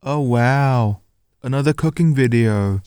Oh wow, another cooking video.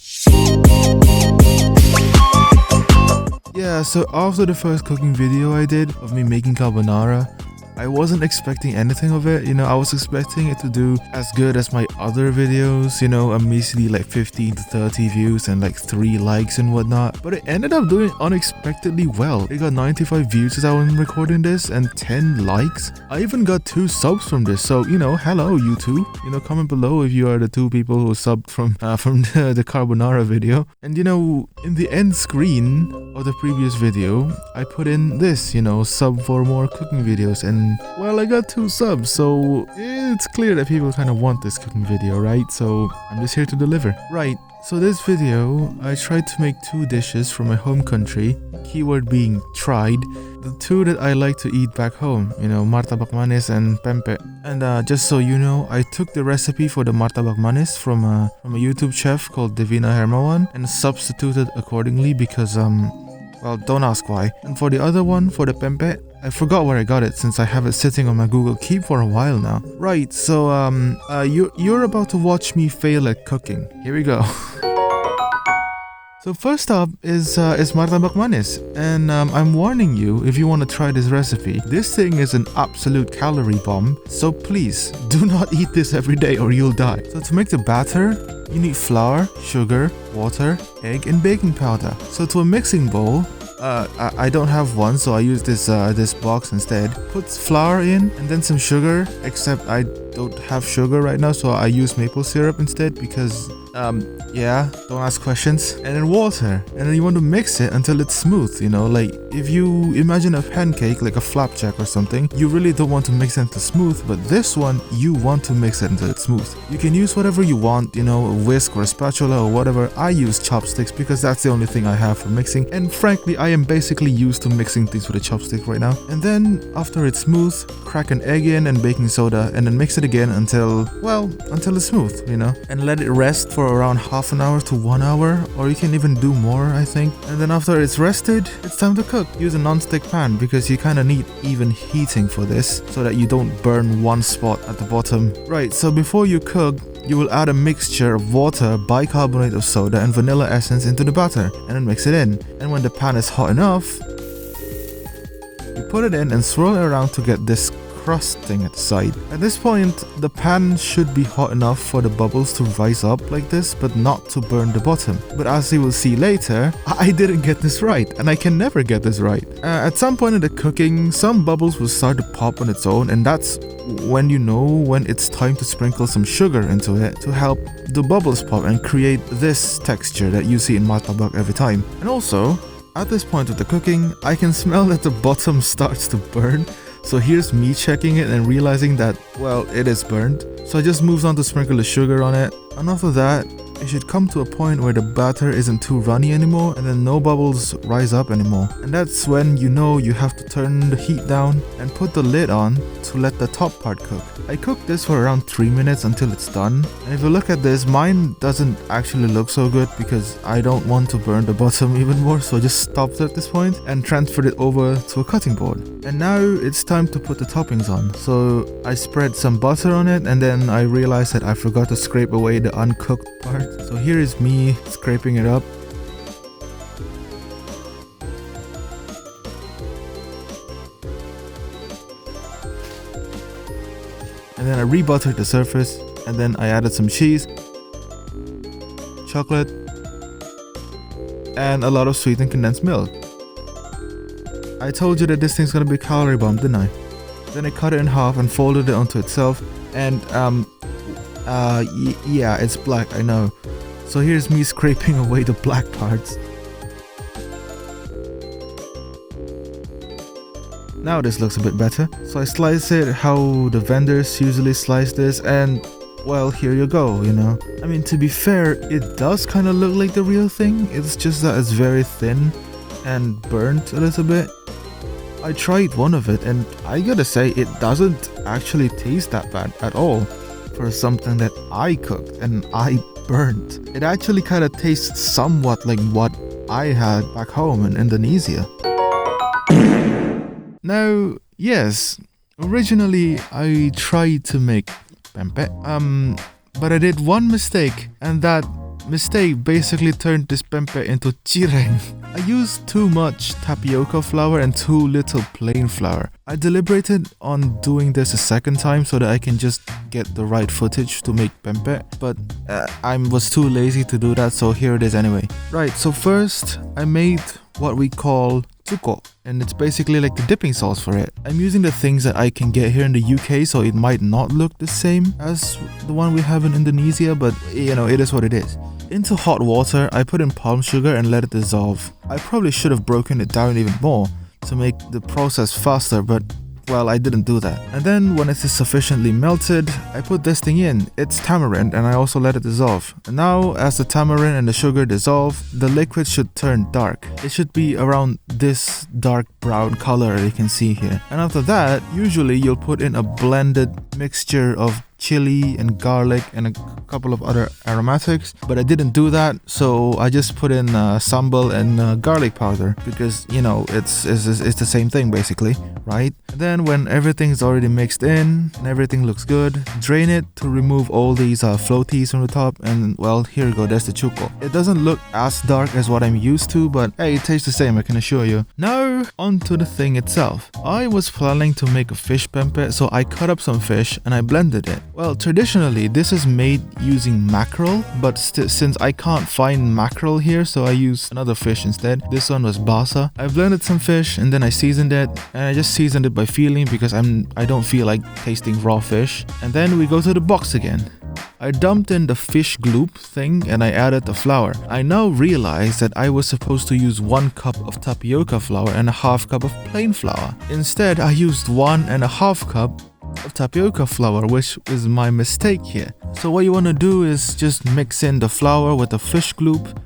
Yeah, so after the first cooking video I did of me making carbonara, I wasn't expecting anything of it, I was expecting it to do as good as my other videos, a measly like 15 to 30 views and like 3 likes and whatnot, but it ended up doing unexpectedly well. It got 95 views as I was recording this and 10 likes. I even got 2 subs from this, so hello you two, comment below if you are the 2 people who subbed from the carbonara video. And in the end screen of the previous video, I put in this, sub for more cooking videos, and well, I got 2 subs, so it's clear that people kind of want this cooking video, right? So I'm just here to deliver. Right, so this video, I tried to make 2 dishes from my home country, keyword being tried, the 2 that I like to eat back home, martabak manis and pempek. And just so you know, I took the recipe for the martabak manis from a YouTube chef called Divina Hermawan and substituted accordingly because, well, don't ask why. And for the other one, for the pempek, I forgot where I got it since I have it sitting on my Google Keep for a while now. Right, so you're about to watch me fail at cooking. Here we go. So first up is martabak manis, and I'm warning you if you want to try this recipe. This thing is an absolute calorie bomb, so please do not eat this every day or you'll die. So to make the batter, you need flour, sugar, water, egg, and baking powder. So to a mixing bowl, I don't have one, so I use this box instead. Put flour in and then some sugar, except I don't have sugar right now, so I use maple syrup instead because yeah, don't ask questions. And then water, and then you want to mix it until it's smooth, like if you imagine a pancake like a flapjack or something, you really don't want to mix it until smooth, but this one you want to mix it until it's smooth. You can use whatever you want, a whisk or a spatula or whatever. I use chopsticks because that's the only thing I have for mixing, and frankly I am basically used to mixing things with a chopstick right now. And then after it's smooth, crack an egg in and baking soda, and then mix it again until it's smooth, and let it rest for around half an hour to 1 hour, or you can even do more, I think. And then after it's rested, it's time to cook. Use a non-stick pan because you kind of need even heating for this so that you don't burn one spot at the bottom. Right, so before you cook, you will add a mixture of water, bicarbonate of soda, and vanilla essence into the batter, and then mix it in. And when the pan is hot enough, you put it in and swirl it around to get this crust thing at the side. At this point, the pan should be hot enough for the bubbles to rise up like this, but not to burn the bottom. But as you will see later, I didn't get this right, and I can never get this right. At some point in the cooking, some bubbles will start to pop on its own, and that's when you know when it's time to sprinkle some sugar into it to help the bubbles pop and create this texture that you see in martabak every time. And also, at this point of the cooking, I can smell that the bottom starts to burn. So here's me checking it and realizing that, well, it is burnt. So I just moved on to sprinkle the sugar on it. And after that, it should come to a point where the batter isn't too runny anymore and then no bubbles rise up anymore. And that's when you know you have to turn the heat down and put the lid on to let the top part cook. I cooked this for around 3 minutes until it's done. And if you look at this, mine doesn't actually look so good because I don't want to burn the bottom even more, so I just stopped at this point and transferred it over to a cutting board. And now it's time to put the toppings on. So I spread some butter on it, and then I realized that I forgot to scrape away the uncooked part. So here is me scraping it up. And then I rebuttered the surface, and then I added some cheese, chocolate, and a lot of sweetened condensed milk. I told you that this thing's gonna be calorie bomb, didn't I? Then I cut it in half and folded it onto itself, and yeah, it's black, I know. So here's me scraping away the black parts. Now this looks a bit better. So I slice it how the vendors usually slice this, and well, here you go, I mean, to be fair, it does kind of look like the real thing. It's just that it's very thin and burnt a little bit. I tried one of it, and I gotta say, it doesn't actually taste that bad at all for something that I cooked and I burnt. It actually kind of tastes somewhat like what I had back home in Indonesia. Now, yes, originally I tried to make pempek. But I did one mistake, and that mistake basically turned this pempek into cireng. I used too much tapioca flour and too little plain flour. I deliberated on doing this a second time so that I can just get the right footage to make pempek, but I was too lazy to do that, so here it is anyway. Right, so first I made what we call cuko, and it's basically like the dipping sauce for it. I'm using the things that I can get here in the UK, so it might not look the same as the one we have in Indonesia, but you know, it is what it is. Into hot water, I put in palm sugar and let it dissolve. I probably should have broken it down even more to make the process faster, but well, I didn't do that. And then when it is sufficiently melted, I put this thing in. It's tamarind, and I also let it dissolve. And now, as the tamarind and the sugar dissolve, the liquid should turn dark. It should be around this dark brown color you can see here. And after that, usually you'll put in a blended mixture of chili and garlic and a couple of other aromatics, but I didn't do that, so I just put in sambal and garlic powder because, you know, it's the same thing basically, right? And then when everything's already mixed in and everything looks good, drain it to remove all these floaties from the top, and well, here you go, there's the cuko. It doesn't look as dark as what I'm used to, but hey, it tastes the same, I can assure you. Now onto the thing itself. I was planning to make a fish pempek, so I cut up some fish and I blended it. Well, traditionally this is made using mackerel, but since I can't find mackerel here, so I used another fish instead. This one was basa. I blended some fish and then I seasoned it, and I just seasoned it by feeling because I don't feel like tasting raw fish. And then we go to the box again. I dumped in the fish gloop thing and I added the flour. I now realize that I was supposed to use 1 cup of tapioca flour and a half cup of plain flour. Instead, I used 1.5 cup of tapioca flour, which is my mistake here. So what you want to do is just mix in the flour with the fish gloop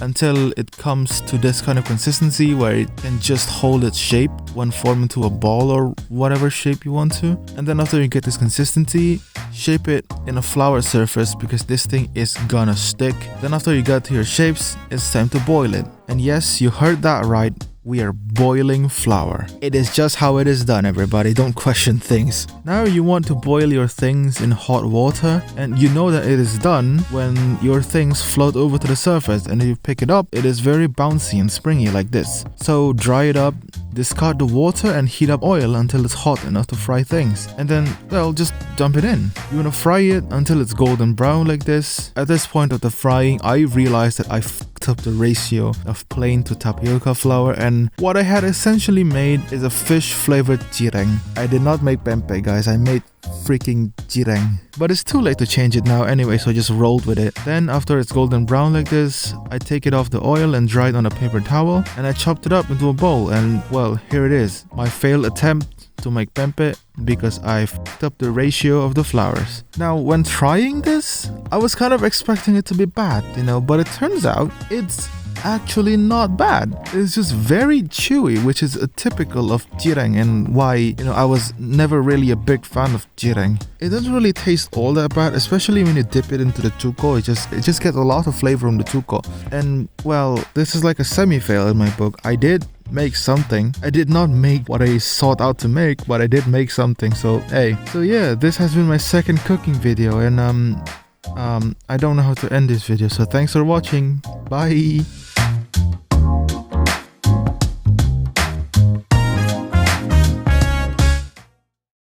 until it comes to this kind of consistency where it can just hold its shape when formed into a ball or whatever shape you want to. And then after you get this consistency, shape it in a flour surface because this thing is gonna stick. Then after you got to your shapes, it's time to boil it. And yes, you heard that right. We are boiling flour. It is just how it is done, everybody. Don't question things. Now you want to boil your things in hot water, and you know that it is done when your things float over to the surface, and if you pick it up, it is very bouncy and springy like this. So dry it up, discard the water, and heat up oil until it's hot enough to fry things. And then, well, just dump it in. You want to fry it until it's golden brown like this. At this point of the frying, I realized that I fucked up the ratio of plain to tapioca flour, and what I had essentially made is a fish flavored cireng. I did not make pempek, guys. I made freaking cireng. But it's too late to change it now anyway, so I just rolled with it. Then after it's golden brown like this, I take it off the oil and dry it on a paper towel, and I chopped it up into a bowl, and well, here it is. My failed attempt to make pempek because I fucked up the ratio of the flours. Now, when trying this, I was kind of expecting it to be bad, you know, but it turns out it's actually not bad. It's just very chewy, which is a typical of cireng, and why, you know, I was never really a big fan of cireng. It doesn't really taste all that bad, especially when you dip it into the cuko. It just gets a lot of flavor from the cuko. And well, this is like a semi-fail in my book. I did make something. I did not make what I sought out to make, but I did make something. So hey, so yeah, this has been my second cooking video, and I don't know how to end this video, so thanks for watching. Bye.